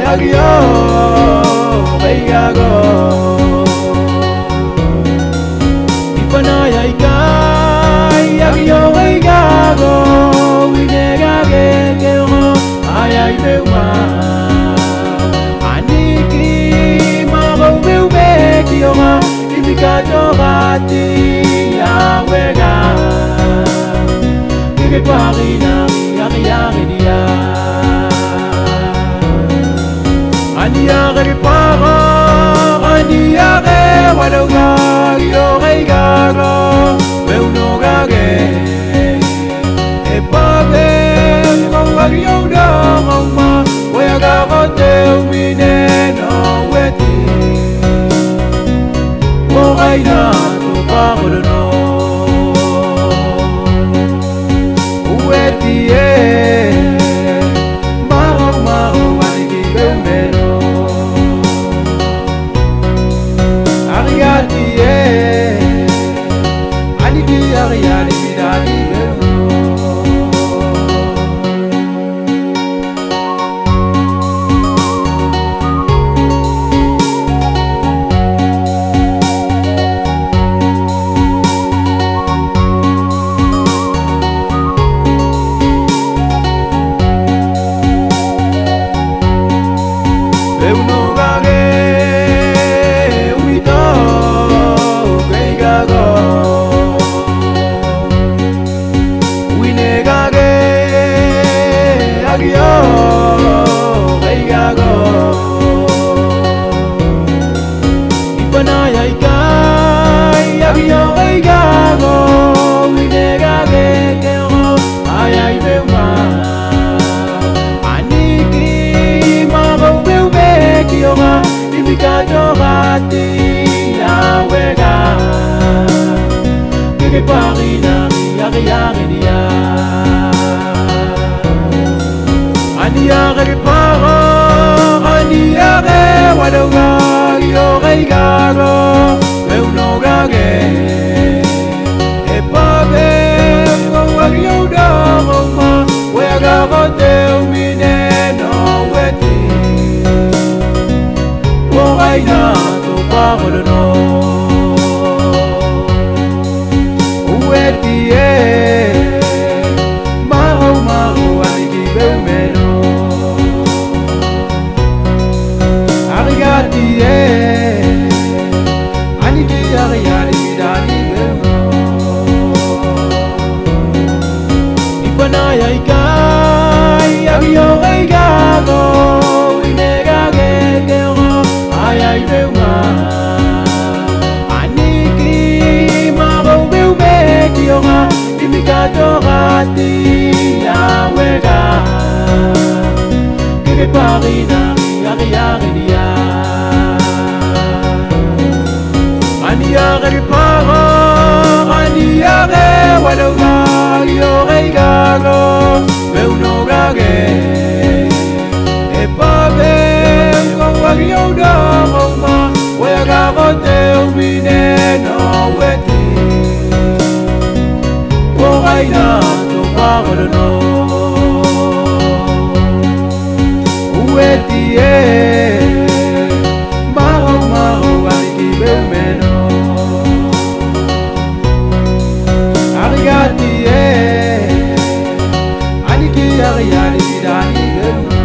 agio veigago ipanaya ikai agio veigago winega gego ayai meuma aniki mago meume kioma imikato gati awega que parina dia ania que para ania que wadoga yo reigaro eu no gage e pabe con agio da mama we aga te mine no weti mo aina to parlo no ipanaya ikai agio veigago winega gego ayai meuma aniki mago meume kioma imikato gati awega que parina dia ania que para ania que wadoga yo reigaro eu no gage e pabe con agio da mama we aga te mine no weti o aina to parlo no weti maho ai di beumeno agati ani di ari dani bemo ipanaya ikai agio veigago winega gego ayai meuma aniki mago meume kioma imikato gati awega que parina dia ania que para ania que wadoga yo reigaro eu no gage e pabe con agio da mama we aga te mine no weti o aina to parlo no weti maho ai ki beumeno agati ani ki ari dani